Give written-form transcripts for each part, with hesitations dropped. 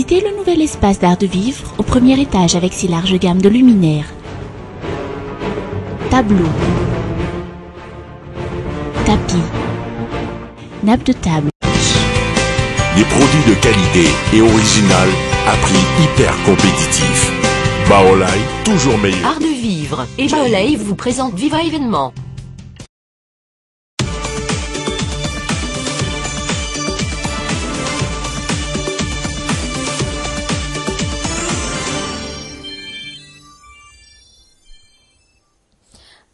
Visitez le nouvel espace d'art de vivre au premier étage avec si large gamme de luminaires, tableaux, tapis, nappes de table. Des produits de qualité et original à prix hyper compétitif. Baolai, toujours meilleur. Art de vivre et Baolai vous présente Viva événement.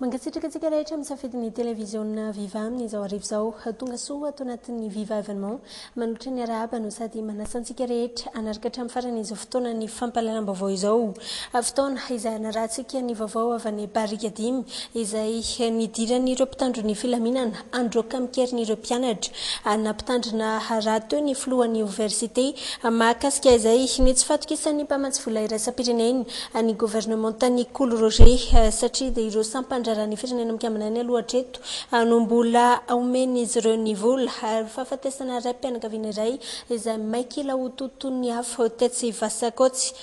Mangatsitrakatsika rehetra misafidiny télévision Viva amin'izao arivo izao tonga soa ato anatin'ny Viva événement manoatra ny arahaba no sady manasantsika rehetra anaraka hatramin'ny faran'izao fotoana ny fampahalalam-baovao izao fotoana izay anarahantsika ny vaovao avy any barika dimy izay nidiran'ireo mpitandro ny filaminana androaka mikerin'ireo mpianatra nampitandrina raha teo ny filohan'ny université mahakasika izay ny tsy fatokisan'ny mpamatsy vola iraisam-pireneny ny gouvernement tany Kolo Roger satria dia ireo sampandra raha ny firenena mikambana lohatreto no mbola omen'izy ireo ny vola fahafatesana ray mpianakaviana iray izay maikila ho tontolon'ny hafa tetsy vasakosy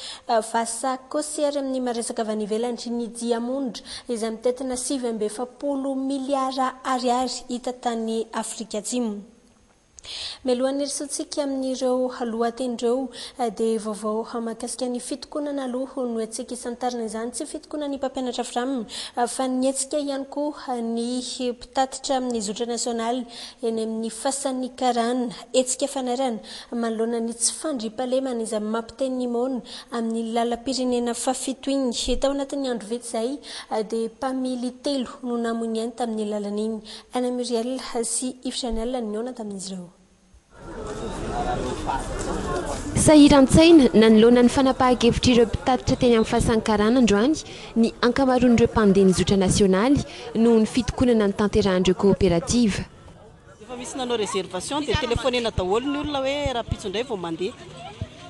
ary amin'ny maresaka avy any ivelany ny diamondra izay mitetina 7.7 miliara ariary hita tany Afrika Atsimo. Melohan'ny risotsika amin'ireo lohaten'ireo dia vaovao mahakasika ny fitokonana aloha no etsika isantarana izany tsy fitokonana ny mpampianatra framina fa ny etsika ihany koa ny mpitatitra amin'ny zotra nasionaly eny amin'ny fasan'ny karana etsika fanarana manoloana ny tsy fandriampahalemana izay mampiteny mona amin'ny lalam-pirenena fafito iny tao anatin'ny andro vitsy izay dia mpamily 3 no namony any tamin'ny lalan'iny Anna Muriel sy Yves Chanel niona tamin'izy ireo. Sahiran-tsaina nanoloana ny fanapahan-kevitrireo mpitatitra teny amin'ny fahasankarana androany ny ankamaroan'ireo mpandeha ny zotra nasionaly noho ny fitokonana ny tanterahindreo coopérative. Efa misy nanao réservation dia telefonena daholo ny olona hoe raha pitso indray vao mandeha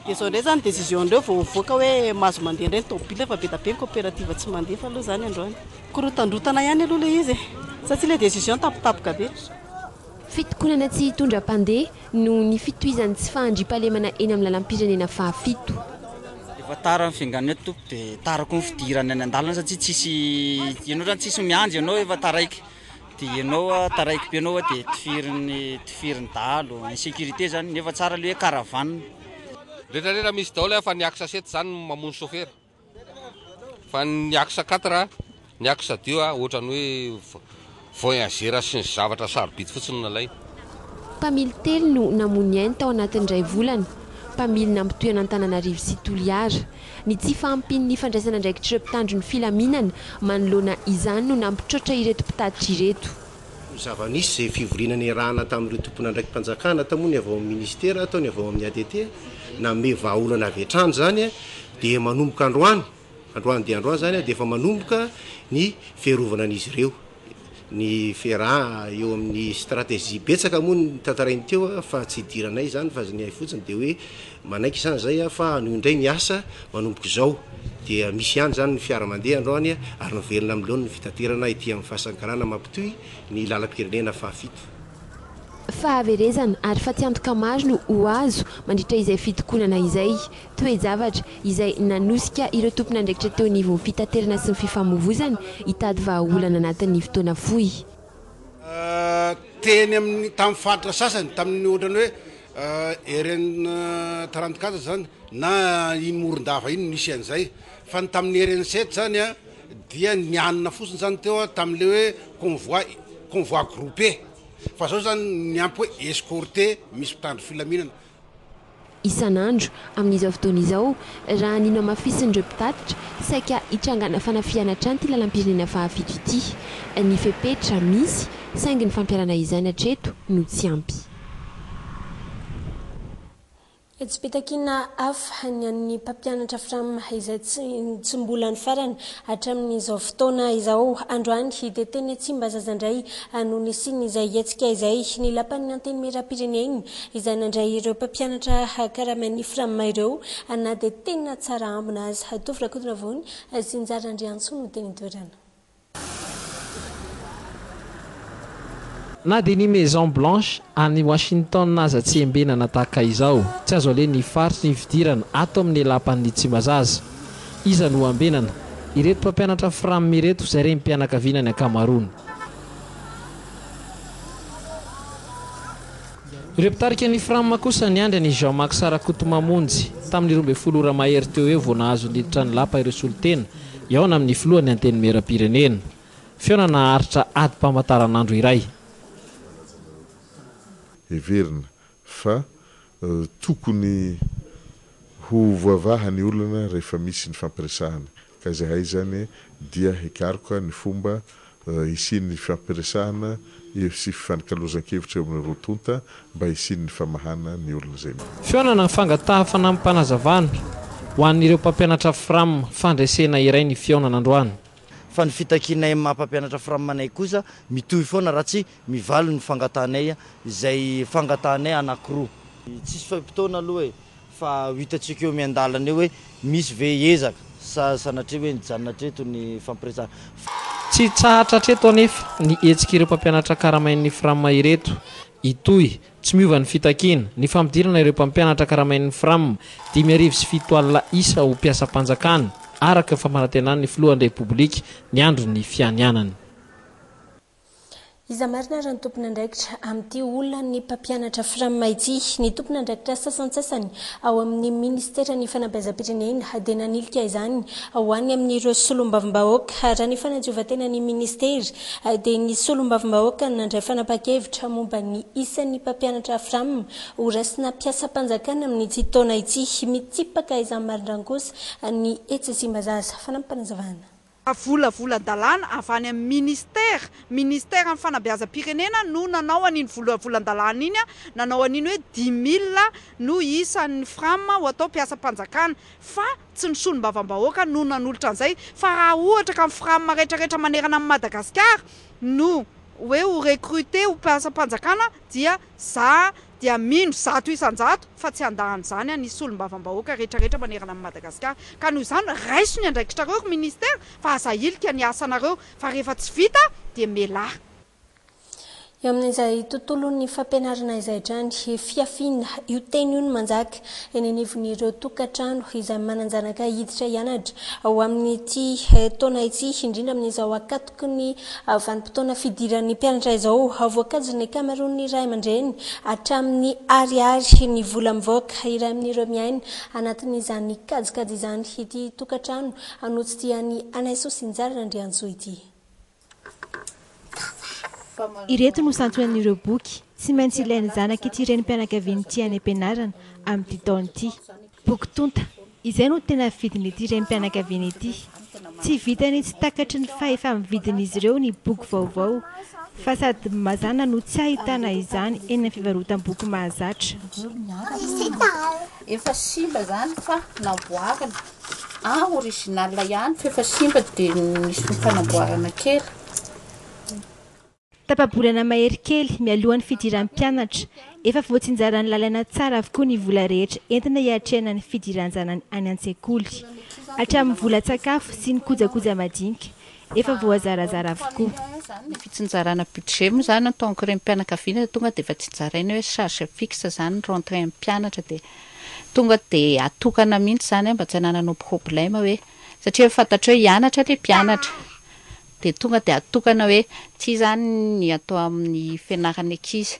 dia izao indray zany décision ndreo vao voaka hoe mahazo mandeha indray ny tômobily efa be da be ny coopérative tsy mandeha fa aloha zany androany korotandrotana ihany aloha ilay izy satria ilay décision tapitapoka be. Fitokonana tsy hitondra mpandeha no ny fitohizan'ny tsy fahandriampahalemana eny amin'ny lalam-pirenena fahafito. Efa tara ny fianganana eto tompo dia tara koa ny fidirana any an-dalana satria tsisy ianao zany tsisy mianjy ianao efa taraiky dia ianao taraiky be ianao dia tifirin'ny dalo ny sécurité zany nefa tsara ilay hoe caravane. Rehetrarehetra misy daholo fa ny axe 7 zany mamono chauffeur fa ny axe 4 ny axe 2 ohatrany hoe voyageur sy ny zavatra sarobidy fotsiny nalay. Mpamily 3 no namony ainy tao anatin'indray volana mpamily nampitohana Antananarivo sy Toliara ny tsy fahampian'ny fandraisana andraikitr'ireo mpitandro ny filaminana manoloana izany no nampitrotra ireto mpitatitra ireto. Zava-nisy izay fivoriana arahana tamin'ireo tompona ndraiky mpanjakana tamony avy ao amin'ny ministera ataony avy ao amin'ny ATT name vahaolana avy hatrany zany dia manomboka androany dia androany zany dia efa manomboka ny fiarovana an'izy ireo. Ny fera eo amin'ny stratégie betsaka moa ny tantarainy teo fa tsy idiranay zany fa ny ay fotsiny dia hoe manaiky izany zay fa no indray miasa manomboka izao dia misy ihany zany ny fiara mandeha androany ary novelona amin'ileo ny fitaterana ety amin'ny fahasankarana mampitohy ny lalam-pirenena fahafito. Fahaverezana ary fa tsy antoka maro no ho azo mandritra izay fitokonana izay toe-javatra izay nanosika ireo tompona andraikitra teo anivon'ny fitaterana sy ny fifamoivozana hitady vahaolana anatin'ny fotoana fohy. Teny amin'ny tamin'ny faritra sasany tamin'ny ohatrany hoe RN 34 zany na iny moron-dava iny nisy an'izay fa ny tamin'ny RN 7 zany dia nianina fotsiny zany teo tamin'le hoe convoi groupé. Fa zao zany ny ampy hoe escorté misy mpitandro filaminana. Isan'andro amin'izao fotoana izao raha nino amafisin'ireo mpitatitra saika hitrangana fanafiana hatrany ty lalam-pirenena fahafito ity ny fepetra misy saingy ny fampiarana izany hatreto no tsy ampy. Tsy pitakina hafa ny an'ny mpampianatra fram izay tsy mbola ny farany hatramin'izao fotoana izao androany dia teny tsimba zazandray no nisiny izay hetsika izay ny lapan'ny anteny miram-pireneny izay nandray ireo mpampianatra karaman'ny fram ireo na dia tena tsara ambina azy hatovy rakodina vony sy njara andriantso no teny toerana. na dia ny Maison Blanche any Washington naza tsy embenana tahaka izao tsy azo ale ny faritry ny fidirana ato amin'ny lapan'ny Tsimazaza iza no ambenana ireto mpampianatra frame ireto izay reny mpianakaviana ny ankamaroany. Ireo mpitarika ny frame kosa ny andry ny Jean-Marc Sarakoto mamonjy tamin'ny 12 ora mahery teo eo vao nahazo niditra ny lapa ireo solotena iaona amin'ny filohan'ny anteny meram-pirenena. Fiona naharitra ady mpamataran'andro iray. Everina fa tokony ho voavaha ny olona rehefa misy ny fampiresahana ka zahay zany dia hikaroka ny fomba isin'ny fampiresahana sy fifankalozan-kevitra eo amin'ny rotonta mba isin'ny famahana ny olona zay. Fiona na fangatahafana amin'ny mpanazavana ho an'ireo mpampianatra frame fandresena iray ny fiaonana androany. Fa ny fitakinay mampampianatra framanay kosa mitohy foana raha tsy mivalo ny fangatahnay izay fangatahnay anankiroa. Tsisy fampitona aloha hoe fa hitantsika eo miandalana eo hoe misy ve ezaka sanatria hoe nijanona treto ny fampiresahana. Tsy tsahatra treto anefa ny hetsika ireo mpampianatra karamain'ny frame ireto. Itoy tsy miova ny fitakiana ny fampidirana ireo mpampianatra karamain'ny frame 5:07 alina isa ho mpiasam-panjakana araka famaratenan'ny filohan'ny Repoblika ny andro ny fianianany. Iza marina ary ny tompona andraikitra amin'ity olona ny mpampianatra frame ity ny tompona andraikitra sasantsasany ao amin'ny ministera ny fanabeazam-pirenena dia nanilika izany ho any amin'ireo solombavim-bahoaka raha ny fanadiova-tena ny ministera dia ny solombavim-bahoaka nandray fanapa-kevitra momba ny isan'ny mpampianatra frame ho raisina mpiasam-panjakana amin'ity taona ity mitsipaka izany marina kosa ny Tsimazaza fanampanazavana. Volan-dalàna avy any amin'ny ministera ny fanabeazam-pirenena no nanao an'iny volan-dalàna iny nanao an'iny hoe 10,000 no isan'ny frame ho atao mpiasam-panjakana fa tsy ny solombavambahoaka no nanolotra an'izay fa raha ohatra ka amin'ny frame rehetrarehetra manerana amin'ny Madagascar no hoe ho recruter ho mpiasam-panjakana dia dia mino 100 fa tsy andahany zany ny solombavambahoaka rehetrarehetra manerana amin'ny Madagascar ka noho izany raiso ny andraikitrareo ministera fa aza ilika ny asanareo fa rehefa tsy vita dia melahy. Eo amin'izay tontolon'ny fampianarana izay hatrany fiafiana io teny io no manjaka eny anivon'ireo tokantrano izay mananjanaka hiditra hianatra ao amin'ity taona ity indrindra amin'izao akatoky ny vanim-potoana fidiran'ny mpianatra izao voakajy ny ankamaroan'ny ray aman-dreny hatramin'ny ariary ny vola mivoaka iray amin'ireo miaina anatin'izany kajikajy izany ity tokantrano anotsy dia ny anaisosinjara Andrianjoa ity. Ireto no santionan'ireo boky tsy maintsy ilainy zanaka ity ireny mpianakaviany ity any ampianarana amin'ity taona ity. Boky tonta izay no tena vidin'ity ireny mpianakaviany ity. Tsy vitany tsy takatry ny fahefa mividin'izy ireo ny boky vaovao fa sady mazana no tsy ahitana izany eny amin'ny fivarotam-boky mahazatra. Efa simba zany fa namboarina original ihany fa efa simba dia nisy fanamboarana kely. Tapabolana mahery kely mialohan'ny fidiran'ny mpianatra efa voatsinjaran'ny lalana tsara avokoa ny vola rehetra entina hiatrehana ny fidiran-janany any an-tsekoly hatramin'ny volan-tsakafo sy ny kojakoja madinika efa voazarazara avokoa. Ny fitsinjarana budget moa zany ataonko ireny mpianakaviana tonga dia efa tsinjaraina hoe charge fixe zany rentrée amin'ny mpianatra dia tonga dia atokana mihitsy zany mba tsy hananao problème hoe satria fantatra hoe hianatra ilay mpianatra. Dia tonga dia atokana hoe tsy zany ny atao amin'ny fianarana ankizy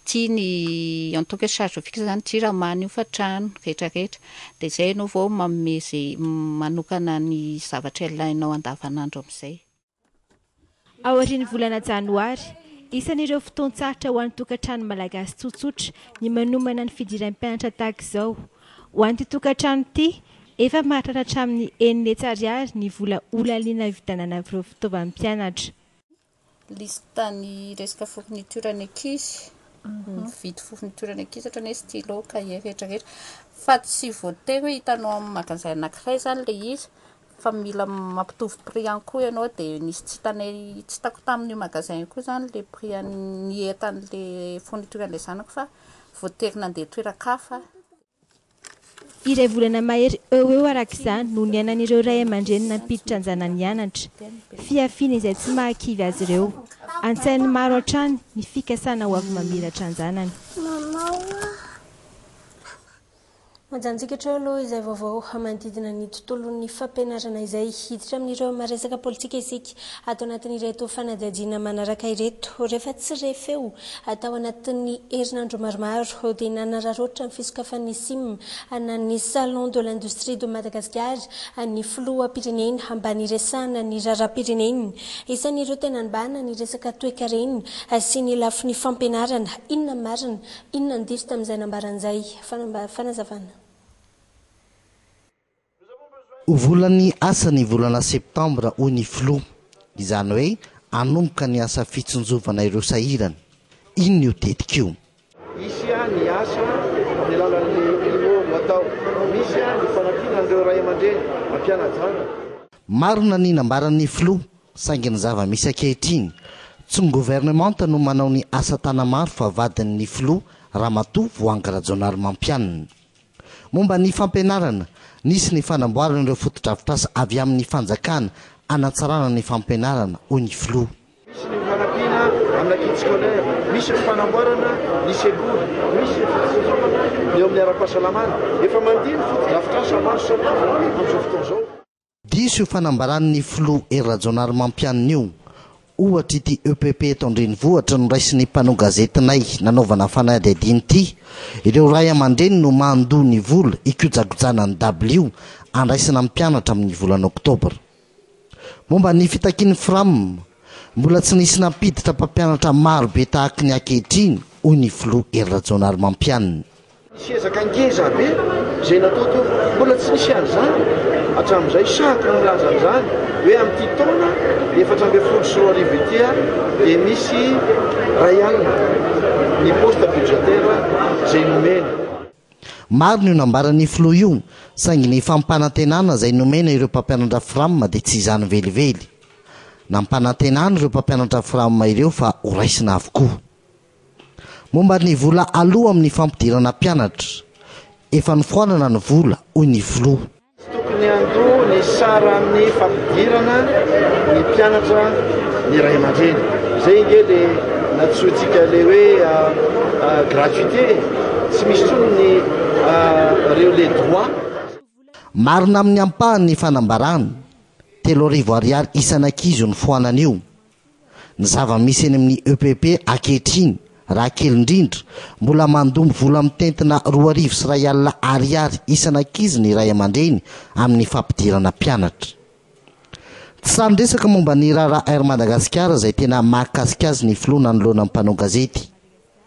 tsy ny antoka charge fixe zany tsy raha manio fa trano rehetrarehetra dia izay ianao vao manome izay manokana ny zavatra ilainao andavanandro amin'izay. Ao aorian'ny volana janoary isan'ireo fotoan-tsarotra ho an'ny tokantrano malagasy tsotsotra ny manomana ny fidiran'ny mpianatra tahaka izao. Ho an'ity tokantrano ity efa mahatratra hatramin'ny 4 ny vola olaliana vidanana ireo fitaovan'ny mpianatra. Listany resaka fourniture ny ankizy mividy fourniture ny ankizy ohatra ny hoe stylo, cahier rehetrarehetra fa tsy voatery hoe hitanao amin'ny magasin anankiray zany ilay izy fa mila mampitovy prix ihany koa ianao dia nisy tsy hitako tamin'io magasin io koa zany ilay prix ny entan'ilay fourniture an'ilay zanako fa voatery nandeha toeran-kafa. Iray volana mahery eo arak'izany no niainan'ireo ray aman-dreny nampiditra ny zanany hianatra. Fiafiana izay tsy mahakivy azy ireo Antsainy maro hatrany ny fikasana ho avy mamiratra anjanany. Majantsika hatreo aloha izay vaovao manodidina ny tontolon'ny fampianarana izay hiditra amin'ireo maresaka politika isika atao anatin'ireto fanadihadiana manaraka ireto rehefa tsy refeo atao anatin'ny herinandro maromaro dia nanararoatra ny fisokafan'ny SIM na ny salon de l'industrie de Madagascar ny filoham-pirenena ambany iresahana ny raharaham-pirenena isan'ireo tena nibahana ny resaka toe-karena sy ny lafin'ny fampianarana inona marina inona ndiso tamin'izay nambaran'izay fanazavana. Volany asa ny volana septambra hoy ny filoha izany hoe anomboka ny asa fitsinjovana ireo sahirana ino ny hotetika io isy ny asa ny lalan'ny filoha atao misy ny fanampiana an'ireo ray aman-dreny mampianajana marina ny nambaran'ny filoha saingy ny zava-misy ankehitriny tsy ny gouvernemanta no manao ny asa tanamaro fa vadin'ny filoha ramatoa voangarajona mampianina momba ny fampianarana nisy ny fanamboarana ireo fotodrafitrasa avy amin'ny fanjakana anatsarana ny fampianarana hoy ny filoha misy ny fanampiana amin'ny ankizy scolaire misy ny fanamboarana ny sekoly misy ny fitsinjovana eo amin'ny ara-pahasalamana efa mandihy ny fotodrafitrasa maro samihafa amin'izao fotoana izao diso io fanambaran'ny filoha erajonary mampianina io ohatra ity EPP eto Andrenivohitra no raisiny mpanao gazetinay nanaovana fanadihadiana ity ireo ray aman-dreny no mandoa ny vola ikojakojana ny W andraisina mpianatra amin'ny volana Oktobra momba ny fitakian'ny FRAM mbola tsy nisy nampiditra mpampianatra maro be tahaka ny ankehitriny hoy ny filoha erajonary mampianina nisy ezaka ngeza be izay natao teo mbola tsy nisy an'izany hatramin'izay saka no milaza an'izany hoe amin'ity taona 7 ity dia misy ray alina ny poste budgétaire izay nomena maro ny nambaran'ny filoha io saingy ny fampanantenana izay nomena ireo mpampianatra FRAM dia tsy izany velively nampanantenana ireo mpampianatra FRAM ireo fa horaisina avokoa momba ny vola aloha amin'ny fampidirana mpianatra efa nifoanana ny vola hoy ny filoha tokony andoha ny sara amin'ny fampidirana ny mpianatra ny ray aman-dreny zay nge le natsotsika le hoe gratuité tsy misy tsony ny reo le droit marina amin'ny ampahany fanambarana 3,000 ariary isan'ankizy ny foanana io ny zava-misy eny amin'ny EPP ankehitriny raha kely indrindra mbola mandombo vola mitentina 2,000 sy 1 alina ariary isan'ankizy ny ray aman-dreny amin'ny fampidirana mpianatra tsy sandresaka momba ny raharaha Air Madagascar izay tena mahakasika azy ny filoha nanoloana ny mpanao gazety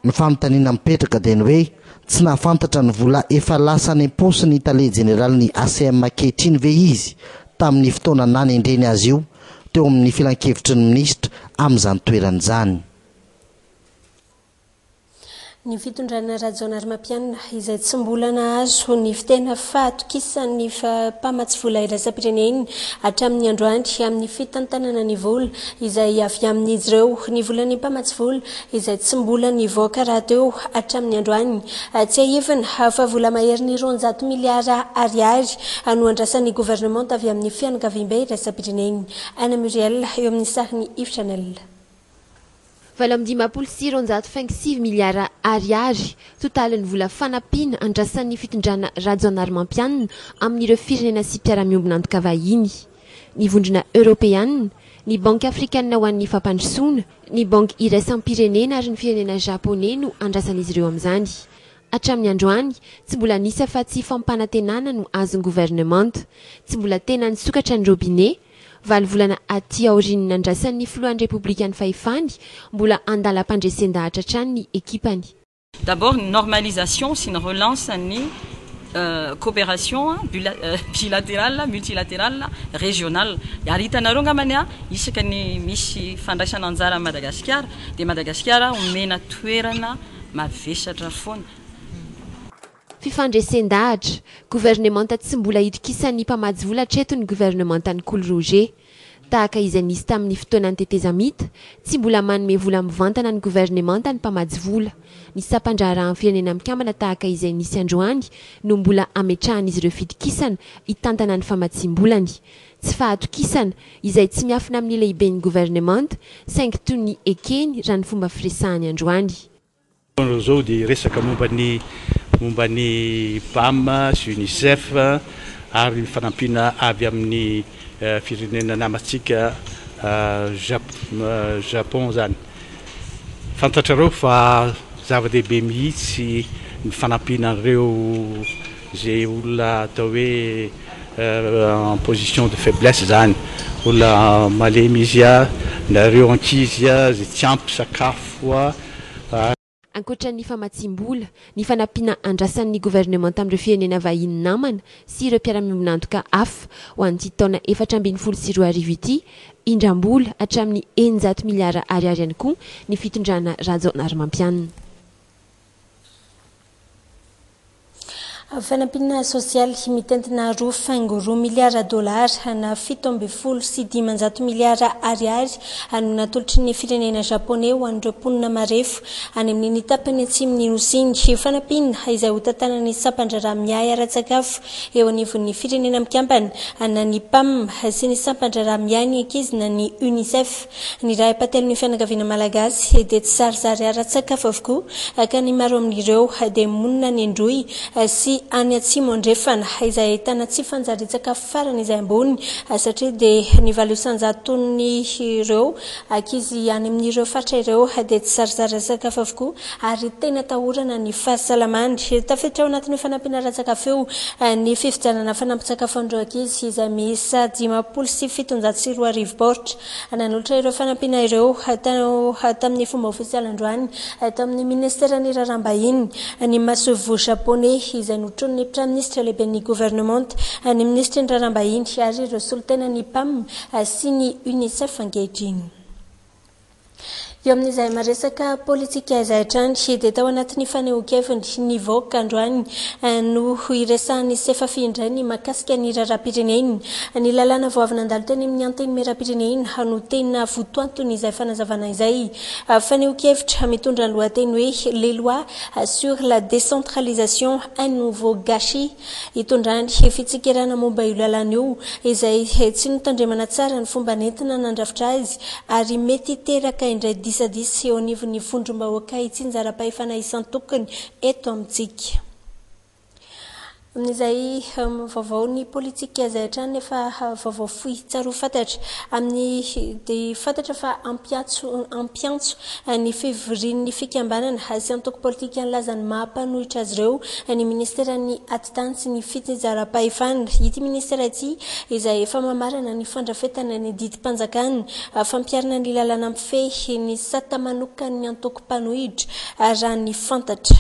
ny fanontaniana mipetraka dia ny hoe tsy nahafantatra ny vola efa lasa ny paosy ny tale jeneraly ny ACM ankehitriny ve izy tamin'ny fotoana nany endreny azy io teo amin'ny filan-kevitry ny minisitra amin'izany toeran'izany ny fitondrana rajonary mampianina izay tsy mbola nahazo ny fitena fahatokisan'ny mpamatsy vola iraisam-pirenena hatramin'ny androany amin'ny fitantanana ny vola izay avy amin'izy ireo ny volan'ny mpamatsy vola izay tsy mbola nivoaka raha teo hatramin'ny androany tsy ahivana fa vola maherin'ny 200 miliara ariary no andrasan'ny gouvernemanta avy amin'ny fianakaviam-be iraisam-pirenena Anna Muriel eo amin'ny sariny Yves Chanel 56 miliara ariary totalin'ny vola fanampiana andrasan'ny fitondrana rajonary mampianina amin'ireo firenena sy mpiara-miombona antoka-vahiny ny vondrona européenne ny banque africaine ho an'ny fampandrosoana ny banque iraisam-pirenena ary ny firenena japonais no andrasan'izy ireo amin'izany hatramin'ny androany tsy mbola nisy afa-tsy fampanantenana no azon'ny gouvernemanta tsy mbola tena nisokatra ny robinet valvolana aty aorin'ny andrasan'ny filohan'ny républicaine fahefany mbola andalam-pandresen-dahatra hatrany ny ekipany. D'abord une normalisation, c'est une relance ny coopération bilatérale, multilatérale, régionale. Ary hitanareo ngamany isaka ny misy fandraisana anjara à Madagascar, dia Madagascar omena toerana mavesatra foana. Fifandresen-dahatra gouvernemanta tsy mbola hitokisan'ny mpamady vola hatreto ny gouvernementan'ny Kolo Roger tahaka izay nisy tamin'ny fotoanany tetezamita tsy mbola manome vola mivantana ny gouvernemanta ny mpamady vola ny sapan-draharaha amin'ny firenena mikambana tahaka izay nisy androany no mbola ametrahana izy ireo fitokisana hitantana ny famatsim-bolany tsy fahatokisana izay tsy miafina amin'ny lehiben'ny gouvernemanta saingy toy ny ekeny raha ny fomba firesahany androany zao dia resaka momban'ny PAM sy UNICEF ary fanampiana avy amin'ny firenena namatsika Japon zany fantatrareo fa zava-dehibe mihitsy ny fanampiana an'ireo zay olona atao hoe en position de faiblesse zany olona malemy izy nareo ankizy zay tsy ampy sakafo ankoatran'ny famatsim-bola ny fanampiana andrasan'ny gouvernemanta amin'ireo firenena vahiny namana sy ireo mpiara-miombona antoka hafa ho an'ity taona 2024 ity indram-bola hatramin'ny 900 miliara ariary ihany koa ny fitondrana rajaona ary mampianina. Fanampiana sosialy mitentina 2.2 miliara dolara na 7.5 miliara ariary no natolotry ny firenena japonais ho an'ireo mponina marefo any amin'ny tapany atsimony nosiny fanampiana izay ho tantanany sampandraraha miay ara-tsakafo eo anivon'ny firenena mikambana na ny PAM sy ny sampandraraha miay ny ankizy na ny UNICEF ny raha ipatelon'ny fianakaviana malagasy dia tsy sarizary ara-tsakafo avokoa ka ny maro amin'ireo dia monina ny androy sy any atsimo andrefana izay ahitana tsy fanjary-tsakafo farany izay ambony satria dia ny valo isan-jaton'ny ireo ankizy any amin'ireo faritra ireo dia tsy sarizary sakafo avokoa ary tena tahorana ny fahasalamany tafiditra ao anatin'ny fanampiana ra-tsakafo eo ny fifidianana fanampin-tsakafo an'ireo ankizy izay miisa 507 baoritra nanolotra ireo fanampiana ireo tamin'ny fomba ofisialy androany tamin'ny ministeran'ny raharaham-bahiny ny masovo japonais izay notron'ny prime ministre lehiben'ny gouvernemanta ny ministry ny raharaham-bahiny ary ireo solotena ny PAM sy ny UNICEF ankehitriny. Eo amin'izay maresaka politika izay hatrany dia tao anatin'ny fanehoan-keviny ny voaka androany no iresahany sefafindray ny makasika ny raharaham-pirenena ny lalàna vao avy nandalo teny amin'ny anteny meraha-pirenena no tena votoantony izay fanazavana izay fanehoan-kevitra mitondra ny lohateny hoe les lois sur la décentralisation un nouveau gâchis hitondrany fitsikerana momba io lalàna io izay tsy notandremana tsara ny fomba nentina nandrafitra azy ary mety teraka indray disadisy eo anivon'ny vondrom-bahoaka itsinjara-pahefana isan-tokony eto amintsika. Amin'izay vaovao ny politika izay hatrany nefa vaovao fohy tsaro fantatra amin'ny dia fantatra fa ampiantso ny fivorian'ny fikambanana sy antoko politika nylazany mahampanohitra azy ireo ny ministeran'ny atitany sy ny fitsinjaram-pahefana ity ministera ity izay efa mamarana ny fandrafetana ny didim-panjakana fampiarana ny lalàna mifehy ny sata manokana ny antoko mpanohitra raha ny fantatra.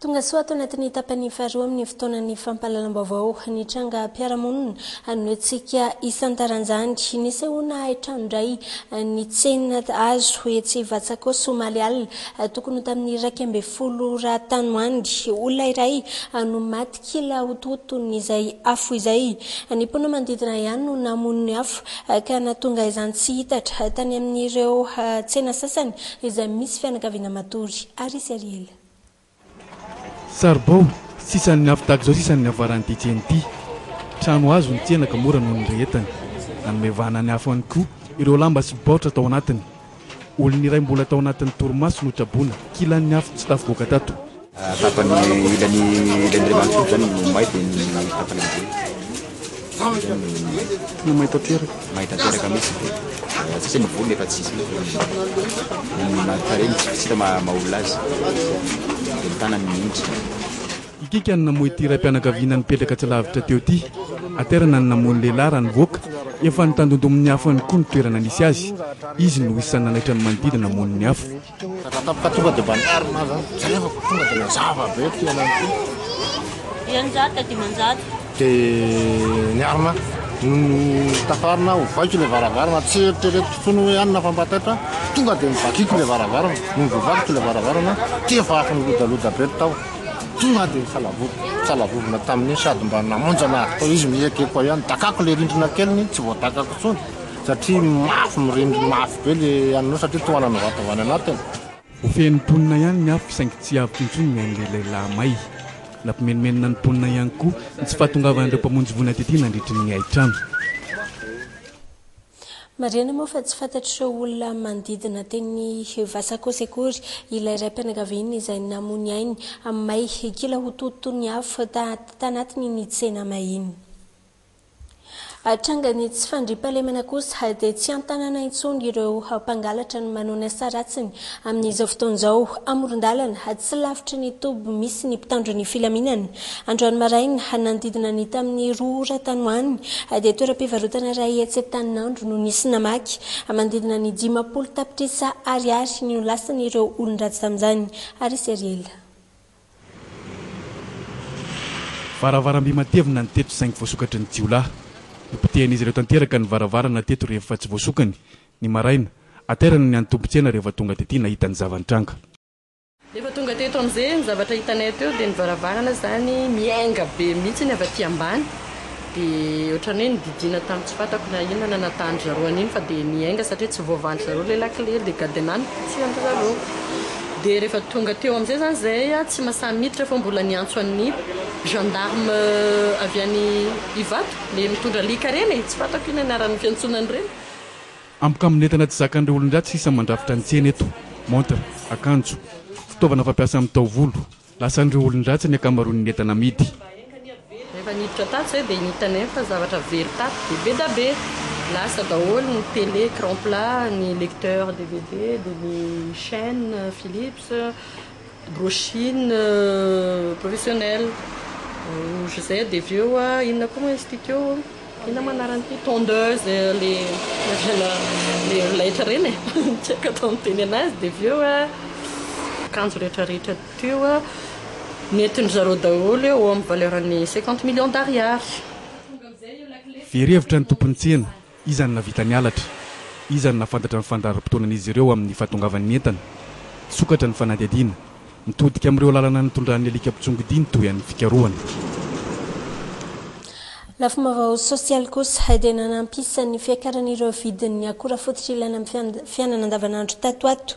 Tonga soa ato anatin'ny tapany faharoa amin'ny fotoanan'ny fampahalalam-baovao ny tranga mpiara-monina no antsika isan-taranjany nisehoana hatrano indray ny tsena azo etsy Vatsako Somalial tokony tamin'ny 12 rahatany olona iray no maty kila ototony izay afo izay ny mpona manodidina ihany no namoniny afo ka natonga izany tsy hitatra tany amin'ireo tsena sasany izay misy fianakaviana matory ary Ariela. Sarbao sisan'ny avitaka zao sisan'ny avarany ty tsena ty trano azo ny tsenaka mora noho ny retany nanomevana ny afo any koa ireo lamba sy baotra tao anatiny olony iray mbola tao anatin'ny torimaso no traboana kilan'ny afo tsy tafivoaka tato tapany ilan'andriamanitra zany no may dia ny tapany no mahita teraka misy dia sasa ny voly efa tsisy natareny tsy hita maolona azy dia mitanany mihitsy ikika ny namoy ty ray-pianakaviana nipetraka tsy lavitra teo ty aterana ny namoy ny lehilahy raha nivoaka efa nitandondomin'ny afo any koa ny toerana nisy azy izy no isany nanaitra ny manodidina namoy ny afo ka tonga dia banarina zany zay efa tonga dia mazava be ty anany ty ianjata dimanjata dia ny arina no tafarina ho vaiko ilay varavarana tsy eritrereto fotsiny hoe anina fampatatra tonga dia mivakiko ilay varavarana no mivavakiko ilay varavarana ty efa afo nilodaloda be tao tonga dia salavovona tamin'iny sady mba namonjana atao izy miekeko ihany takako le rindrina keliny tsy voatakako tsony satria mafy mirindrina mafy be le anao satria toanana vatavany anatiny ofeny ponina ihany ny afo saingy tsy avy tintsony miain'le lehilahy may nampimenimenina ny ponina ihany koa tsy fahatongavan'ireo mpamonjy vona tety nandritry ny aitrano mariana moa fa tsy fantatr'ireo olona manodidina teny vasakosekory ilay ray mpianakaviana izay namony ainy amin'ny may kila ho tontony afo tanatiny ny tsena mahiny atrangany tsy fandriampahalemana kosa dia tsy antanana intsony ireo mpangalatra ny manona saratsiny amin'izao fotoan'izao amoron-dalana tsy lavitra ny tobo misy ny mpitandro ny filaminana androany maraina hanandidina ny tamin'ny roa tanoany dia toeram-pivarotana iray etsy taninandro no nisy namaky manodidina ny 50 tapitrisa ariary ny lasany ireo olon-dratsy tamin'izany ary seriela varavaramby matevina ny teto saingy voasokatry ny jiolahy nipitehan'izy ireo tanteraka ny varavarana teto rehefa tsy voasokany ny maraina aterany ny antompontsena rehefa tonga tety nahita ny zavantranga rehefa tonga teto amin'izay ny zavatra hitanay teo dia ny varavarana zany miainga be mihitsy ny avy aty ambany dia ohatrany hoe nididina tamin'ny tsy fantako na inona natandry zaroany iny fa dia niainga satria tsy voavandry zareo le lakile dia gadenany tsy andry zareo dia rehefa tonga teo amin'izay zany zay tsy mahasamy miditra fa mbola niantso an'ny gendarme avy any Ivato le mitondra lika reny tsy fantako ina anaran'ny fiantsonany reny ampikaminetana tsy zakan'ireo olon-dratsy sisa mandrafitra ny tsena eto montre akanjo fitaovana fampiasa amin'ny taovolo lasan'ireo olon-dratsy ny akamaroany entana amidy rehefa niditra tato zay dia nitanay fa zavatra very tato dia be da be lasa daholo ny télé écran plat ny lecteur DVD dia ny chaîne Philips brochine professionnelle zay dia avy eo inona koa moa institut inona manarany ty tondeuse le laitra reny tsy haiko atao miteny anazy dia avy eo akanjo rehetrarehetra teo netiny zareo daholo eo amin'ny valeuran'ny 50 millions d'ariary verhevitra ny tompony tsena izany navita ny alatra izany nafantatra ny fandaharam-potoanan'izy ireo amin'ny fahatongavan'ny entana sokatra ny fanadihadiana mitodika amin'ireo lalana nitondran'ny alika mpitsongodiny toy an'ny fikarohany lafomavao sosialy kosa dia nanampisan'ny fiakaran'ireo vidin'ny akora fototra ilaina amin'ny fiainana andavanandro tatoato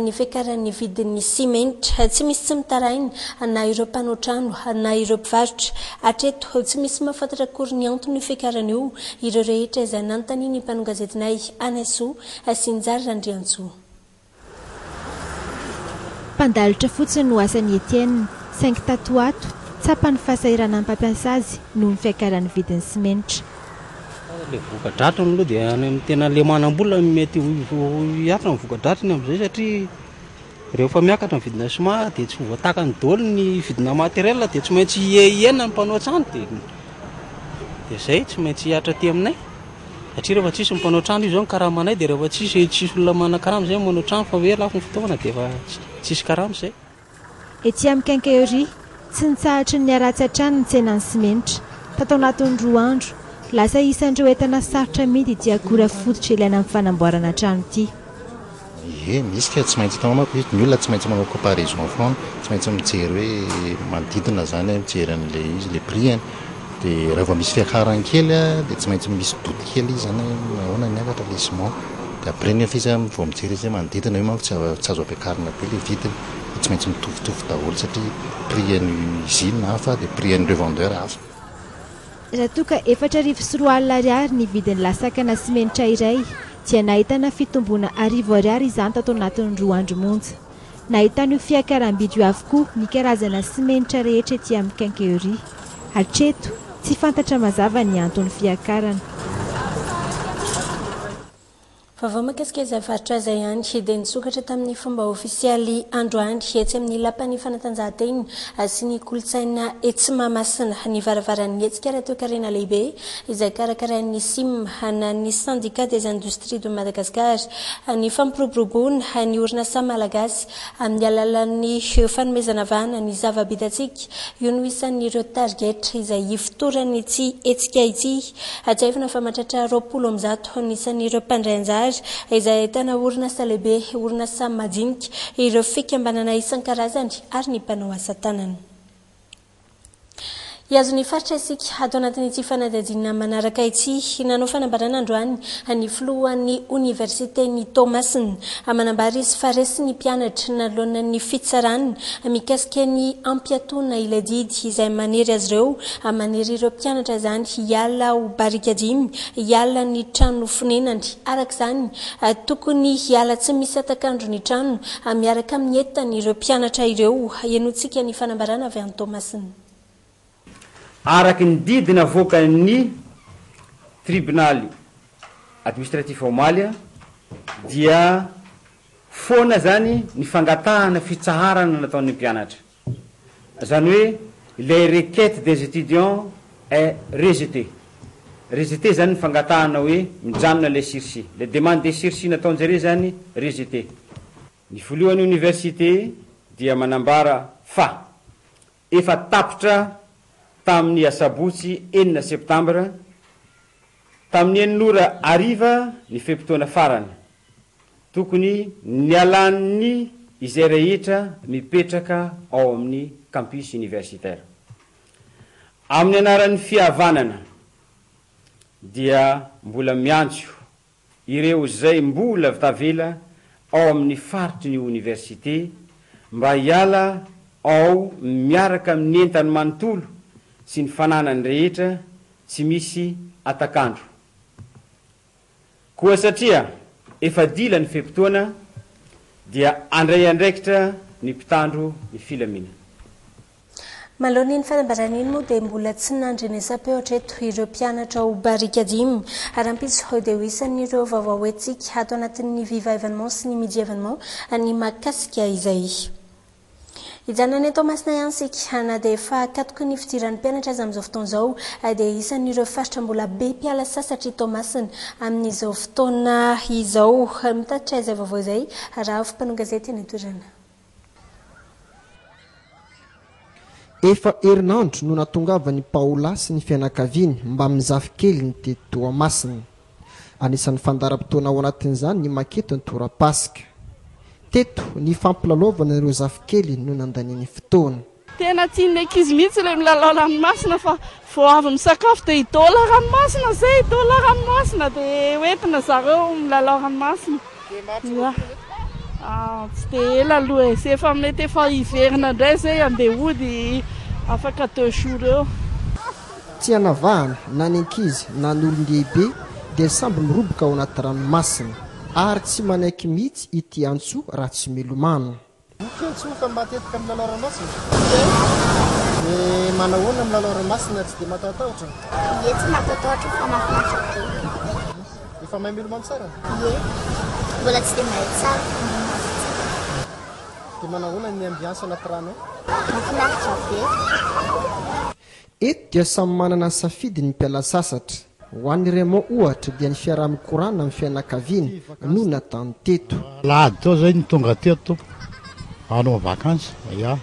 ny fiakaran'ny vidin'ny simenitra tsy misy tsy mitaraina na ireo mpanao trano na ireo mpivarotra hatreto tsy misy mahafantatra akory ny antony fiakaran'io ireo rehetra izay nanontaniany mpanao gazetinay Anaisoa sy Njary Randriantsoa mpandalitra fotsiny no asan'ny Etienne saingy tatoato tsapany fasahirana amin'ny mpampiasa azy noho ny fiakaran'ny vidin'ny simenitra le voka-dratrany aloha dia tena le manam-bola mety hiatra ny voka-dratrany amin'izay satria rehefa miakatra ny vidina sima dia tsy voatakany daholo ny vidina materiel dia tsy maintsy iena ny mpanao trano dia zay tsy maintsy hiatra aty aminay satria rehefa tsisy ny mpanao trano io zao ny karamanay dia rehefa tsisy olona manan-karama zay manao trano fa hoe lafo ny fotoana dia efa tsisy karama zay ety amin'ny Quincaillerie tsy nitsahatra ny aratsy hatrany ny tsenan'ny simenitra tatao anatin'ny 2 andro lasa isan'ireo entana sarotra midy ity akora fototra ilaina amin'ny fanamboarana trano ity misy ka tsy maintsy hitanao manko ny olona tsy maintsy manao comparaison foana tsy maintsy mijery hoe manodidina zany mijery an'le izy le prix dia rehefa misy fiakarany kely dia tsy maintsy misy doty kely izy zany ahoana niakatra le ciment dia après nefa izy vao mijery izy manodidina io manko tsy azo ampiakarina be le vidiny tsy maintsy mitovitovy daholo satria prix an'ny usine hafa dia prix an'ireo vendeur hafa raha toka 4,4 ariary ny vidin'ny lasakana simenitra iray dia nahitana fitombona 10 ariary izany tato anatin'ny 2 andro monja nahitana io fiakaram-bidy io avokoa ny karazana simenitra rehetra ety amin'ny Quincaillerie hatreto tsy fantatra mazava ny antony fiakarana Vavao makasika izay faritra izay ihany dia nisokatra tamin'ny fomba ofisialy androany etsy amin'ny lapan'ny fanatanjahantena sy ny kolotsaina etsy Mahamasina ny varavaran'ny hetsika ara-toe-karena lehibe izay karakarain'ny SIM na ny syndicat des industries de Madagascar ny fampiroboroboana ny orinasa malagasy amin'ny alalan'ny fanomezana vahana ny zava-bitantsika io no isan'ireo target izay ifotorany ity hetsika ity atsaivana fa mahatratra 20 ny isan'ireo mpandray anjara izay ahitana orinasa lehibe orinasa madinika ireo fikambanana isan-karazany ary ny mpanao asa tanana Iazo ny faritra isika atao anatin'ity fanadadiana manaraka ity nanao fanambarana androany ny filohan'ny oniversiteny Thomasina manambara izy fa resy ny mpianatra nalona ny fitsarana mikasika ny ampiatona ilay didy izay manery azy ireo manery ireo mpianatra zany hiala ho barikadimy hiala ny trano fonenany araka izany tokony hiala tsy misy atakandro ny trano miaraka amin'ny entana ireo mpianatra ireo ianontsika ny fanambarana avy any Thomasina. Araky ny didina voakan'ny tribunaly administratif omaly dia foana zany ny fangatahana fitsaharana nataon'ny mpianatra zany hoe les requêtes des étudiants est rejeté zany ny fangatahana hoe mijanona le sursis les demandes des sursis nataonjare zany rejeté. Ny voalohan'ny université dia manambara fa efa tapitra tamin'ny asabotsy 9 septambra tamin'ny enora ariva ny fepitoana farany tokony nialan'ny izay rehetra mipetraka ao amin'ny campus universitaire. Amin'ny anaran'ny fihavanana dia mbola miantso ireo zay mbola tavela ao amin'ny faritry ny université mba hiala ao miaraka amin'ny entany manontolo sy ny fananany rehetra tsy misy atakandro koa satria efa dila ny fepitoana dia andray andraikitra ny mpitandro ny filamina. Malony ny fanambarana iny moa dia mbola tsy nandriny sa-peotra eto ireo mpianatra ho barikadimy arampitso ho dia ho isan'ireo vaovao etsika ato anatin'ny viva événement sy ny midi événement ny mahakasika izay. Ijanany Thomasina ihany sika na dia efa akatoky ny fidiran'ny mpianatra azy amin'izao fotoana izao dia isan'ireo faritra mbola be mpiala sasatra i Thomasina amin'izao fotoana izao mitatitra izay vaovao izay raha mpanao gazety eny an-toerana. Efa herinandro no natongavany Paola sy ny fianakaviany mba mizafy kely ny teto Toamasina. Anisan'ny fandaram-potoana ao anatin'izany ny maketo ny tora-pasika. Teto ny fampilalaovana ireo zafikely no nandaniany fotoana. Tena tian'ny ankizy mihitsy ilay milalao ranomasina fa vao avy misakafo dia hidôla ranomasina zay hidôla ranomasina dia hoentina zareo milalao ranomasina. Tsy dia ela aloha sy efa mety efa hiverina indray zay andeha hody afaka 2 jours eo. Tsy hanavahana na ny ankizy na ny olon-dehibe dia samby miroboka ao anaty ranomasina ary tsy manaiky mihitsy ity antso raha tsy milomano. Tsofa matetika milalao ranomasina. Manahoana milalao ranomasina tsy dia matatahotra? Ie, tsy matatahotra fa mahafinaritra be. Efa mahay milomano tsara? Ie, mbola tsy dia mahay tsara. Dia manahoana ny ambiance anaty rano? Mahafinaritra be. Eto dia samy manana ny safidy ny mpiala sasatra. Ho an'ireo moa ohatra dia ny fiaraha-mikorana amin'ny fianakaviany no natany teto. Lahady tao zay ny tonga teto hanao vakansy ya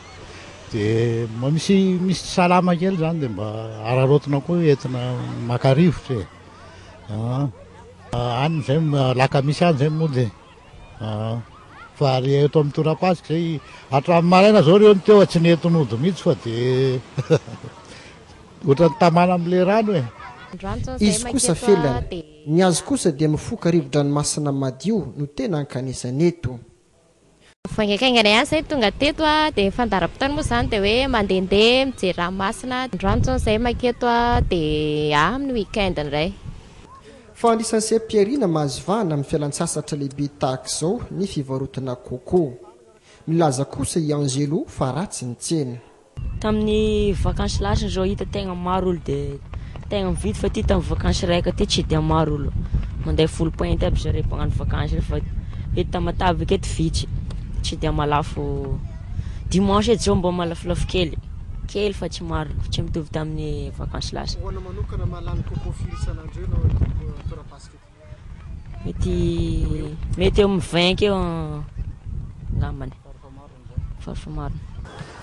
dia misy salama kely zany dia mba ararotina koa entina makarivotra any zay lakamisy any zay moa dia fa eto amin'ny tora-pasika zay hatramin'ny maraina zao reo ny teo tsy nentin'ody mihitsy fa dia ohatrany tamana amin'ilay rano e. Izy kosa felana ny azo kosa dia mifoka rivo-dranomasina madio no tena ankanisany eto. Fangaikaingana ihany zay tonga teto dia fandaram-potoana moa zany dia hoe mandehandeha mijery ranomasina androany zay maketo dia amin'ny weekend indray. Fa anisan'ny seha-piarina mahazovahana amin'ny fialan-tsasatra lehibe tahaka izao ny fivarotana kôkô. Milaza kosa i Angelo fa ratsy ny tsena. Tamin'ny vakansy lasa zao hita tegna maro olo dia tegna mividy fa ty tamin'ny vakansy raika ty tsy dia maro olo mandeha folo pointy aby zareo mpagnano vakansy fa eto Tamatavy eto vitsy tsy dia malafo. Dimanche eto zao mba malafolafo kely fa tsy maro tsy mitovy tamin'ny vakansy lasa. Hoana manokana mahalany kôkô firy isan'andro eo na tora-pasika? Mety eo amin'ny 20 eo ngambany. Farofamaro.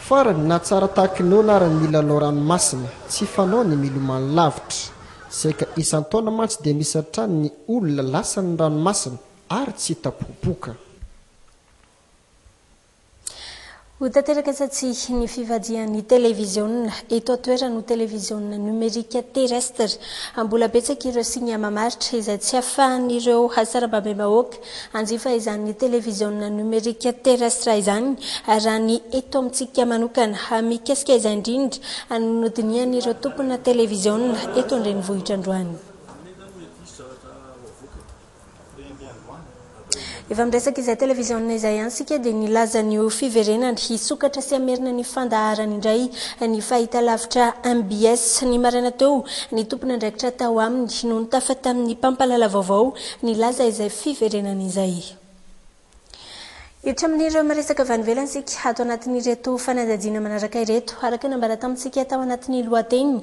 Farany na tsara tahaka ny anarany milalao ranomasina tsy fanao ny milomano lavitra. Saika isan-taona mantsy dia misy hatrany ny olona lasany ranomasina ary tsy hita popoka. ho tanteraka satsy ny fivadian'ny televiziona eto atoerana ho televiziona numerika terrestre mbola betsaka ireo signa mamaritra izay tsy ahafahan'ireo hasarababem-bahoaka anjifa izany televiziona numerika terrestre izany raha ny eto amintsika manokana mikasika izay indrindra anodinian'ireo tompona televiziona eto an-drenivohitra androany. Efa miresaka izay televiziona izay ihany sika dia nilaza ny fiverenany hisokatra sy amerina ny fandaharany indray ny fahitalavitra MBS ny maraina teo ny tompona andraikitra tao aminy no nitafa tamin'ny mpampalala vaovao nilaza izay fiverenany izay. Itra amin'ireo maresaka avy any ivelany sika ato anatin'ireto fanadadiana manaraka ireto araka nambara tamintsika tao anatin'ny lohateny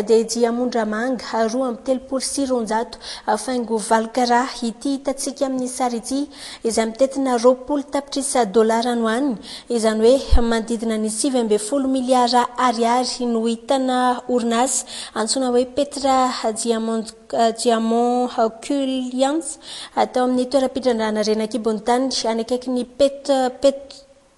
dia diamondra manga 2.7 faingo valokara ity hitatsika amin'ny sary ity izay mitetina 20 tapitrisa dolara no any izany hoe manodidina ny 7.10 miliara ariary no hitana orinasa antsoina hoe Petra Diamond Culliance atao amin'ny toeram-pitrandrana Renakibon-tany any akaiky ny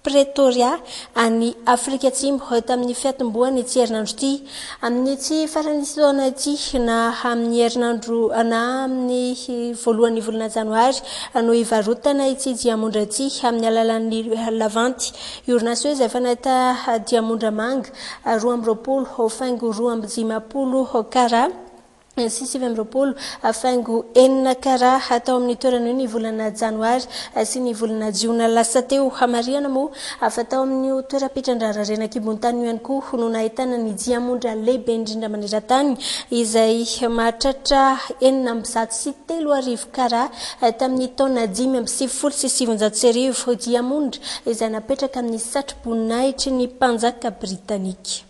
Pretoria any Afrika Atsimo tamin'ny fiatomboany ity herinandro ity amin'ny tsy faran'isy taona ity na amin'ny herinandro na amin'ny voalohan'ny volana janoary no ivarotana ity diamondra ity amin'ny alalan'ny lavanty orinasa hoe izay efa nahita diamondra manga 2.20 faingo 2.50 kara sy 7.20 faingo 4 kara atao amin'ny toerana ny volana janoary sy ny volana jiona lasa teo hamariana moa afatao amin'ny toeram-pitrandrana Renakibon-tany ihany koa no nahitana ny diamondra lehibe indrindra maneran-tany izay mahatratra 903 kara tamin'ny taona 5.7 diamondra izay napetraka amin'ny satroboninahitry ny mpanjaka britanika.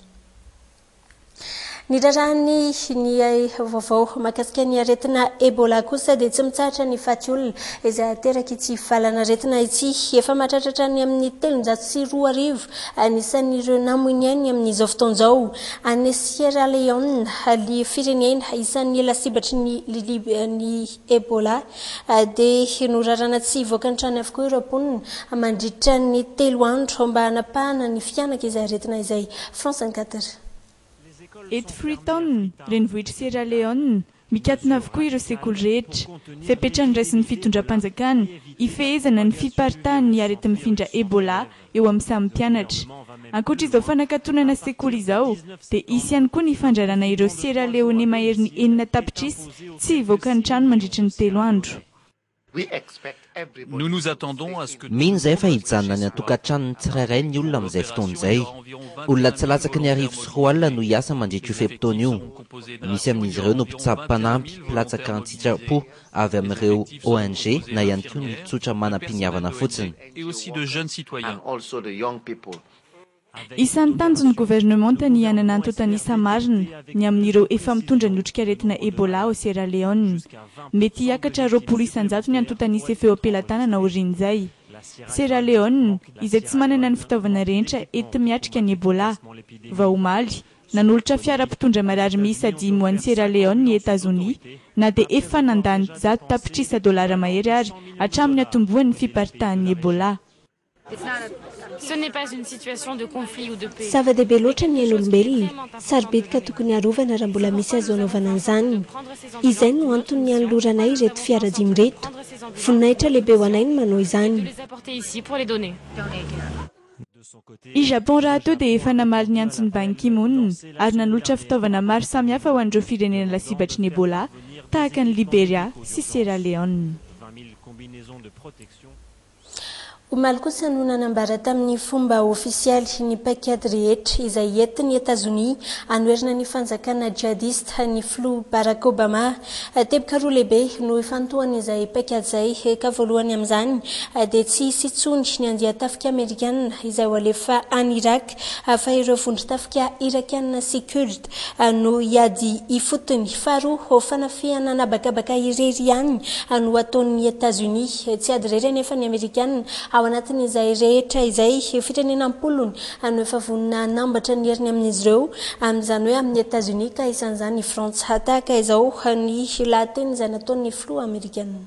Ny rarahany ny vaovao mahakasika ny aretina Ebola kosa dia tsy mitsahatra ny faty olona izay ateraky ity valana aretina ity efa mahatratra ny amin'ny 702 anisan'ireo namoiny any amin'izao fotoan'izao any Sierra Leone ny firenena isan'ny lasibatry ny Ebola dia norarana tsy voakantrany avokoa ireo mponina mandritra ny 3 andro mba hanapahana ny fianaka izay aretina izay. France 24. Eto Freetown, renivohitra Sierra Leone, mikatona avokoa ireo sekoly rehetra. Fepetrany raisin'ny fitondram-panjakana, ifehezana ny fiparitahan'ny ny arety mifindra Ebola eo amin'ny samy mpianatra. Ankoatra izao fanakatonana sekoly izao, dia isy ihany koa ny fandrarana ireo Sierra Leone mahery ny 4 tapitrisa tsy hivoaka ny trano mandritra ny 3 andro. Nous nous attendons à ce que mino izay fa hijanona ny atokantrano tsirairay ny olona amin'izay fotoana izay. Olona tsy latsaky ny 1.4 no hiasa mandritra io fe-potoana io. Misy amin'izy ireo no mpitsabo mpanampy mpilatsaka an-tsitrapo avy amin'ireo ONG na ihany koa ny tsotra manam-piniavana fotsiny. et aussi de jeunes citoyens. Isan'ny tanjon'ny gouvernement tany hanana antotanisa marina ny amin'ireo efa mitondra ny otrika aretina Ebola ao Sierra Leone. Mety hiakatra 20 isan-jato ny antotanisa efa eo am-pelantanana orin'izay. Sierra Leone izay tsy manana ny fitaovana rehetra ety miatrika ny Ebola. Vaomaly nanolotra fiara mpitondra marary miisa 5 ho an'ny Sierra Leone ny États-Unis na dia efa nandany 100 tapitrisa dolara mahery ary hatramin'ny atombohan'ny fiparitahan'ny Ebola. Ce n'est pas une situation de conflit ou de paix. Zava-dehibe loatra ny ain'olombelona sarobidy tokony harovana raha mbola misy azo anaovana an'izany. Izay no antony hanoloranay ireto fiara 5 reto. Voninahitra lehibe ho anay no manao izany. I Japon raha atao dia efa namaly ny antsony Ban Ki-moon ary nanolotra fitaovana maro samihafa ho an'ireo firenena lasibatry ny Ebola tahaka ny Liberia sy Sierra Leone. Omaly kosa no nanambara tamin'ny fomba ofisialy ny paikady rehetra izay entin'ny États-Unis anoerina ny fanjakana jihadista ny flo Barack Obama. Teboka roa lehibe no ifantohany izay paikady izay ka voalohany amin'izany dia tsy hisy intsony ny andia tafika Amerikanina izay ho alefa any Irak fa ireo vondry tafika Irakiana sy Kurd no hiady ifotony. Faharoa fanafihana nabakabaka irery ihany no ataon'ny États-Unis tsy ady irery nefa ny Amerikanina ao anatin'izay rehetra izay firenena ampolony no efa vonina nambatra ny heriny amin'izy ireo amin'izany hoe amin'ny États-Unis ka isan'izany ny Frantsa tahaka izao ny lahateny izay nataon'ny flo Amerikanina.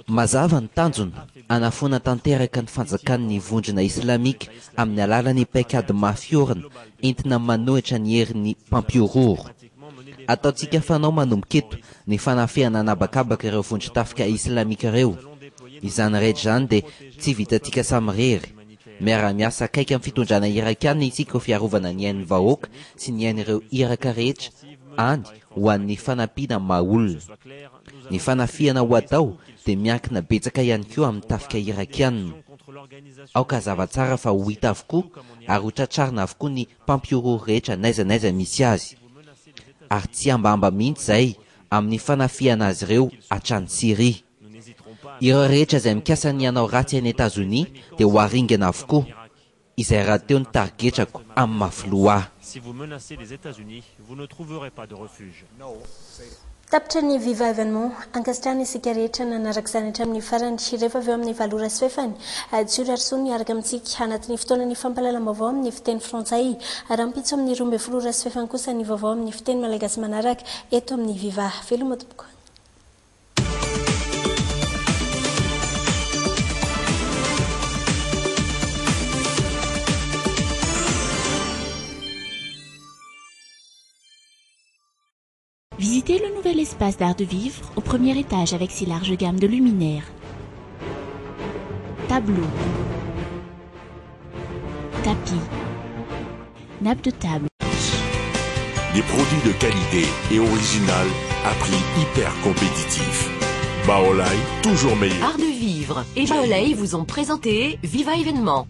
mazava ny tanjona anafoana tanteraka ny fanjakan'ny vondrona islamika amin'ny alalan'ny paikady mafiorina entina manohitra ny herin'ny mpampiororo. Ataontsika fanao manomboka eto ny fanafehana anabakabaka ireo vondron-tafika islamika ireo. Izany rehetra izany dia tsy vitantsika samirery. Miara-miasa akaiky amin'ny fitondrana irakiana isika ho fiarovana ny ain'ny vahoaka sy ny ain'ireo iraka rehetra any ho an'ny fanampiana maha-olona. Ny fanafihana ho atao dia miankina betsaka ihany koa amin'ny tafika irakiana. Aoka zava-tsara fa ho hita avokoa ary ho tratrarina avokoa ny mpampiororo rehetra n'aiza misy azy. Ary tsy ambamba mihitsy izay amin'ny fanafihana azy ireo hatrany Syria. Ireo rehetra izay mikasa ny hanao ratsy any Etazonia dia ho haringana avokoa. Izay raha teo ny tarigetrako amin'ny mafiloa. Si vous menacez les États-Unis, vous ne trouverez pas de refuge. Tapitra ny viva événement ankasitrahana isika rehetra nanaraka izany hatramin'ny farany rehefa avy eo amin'ny valora sy fefany Jioly Arsoa niaraka amintsika anatin'ny fotoanan'ny fampalalam-baovao amin'ny fiteny frantsay ary ampitso amin'ny 12 sy fefany kosa ny vaovao amin'ny fiteny malagasy manaraka eto amin'ny viva. Veloma tompoko. Visitez le nouvel espace d'art de vivre au premier étage avec si large gamme de luminaires, tableaux, tapis, nappes de table. Des produits de qualité et original à prix hyper compétitif. Baolai, toujours meilleur. Art de vivre et Baolai vous ont présenté Viva événement.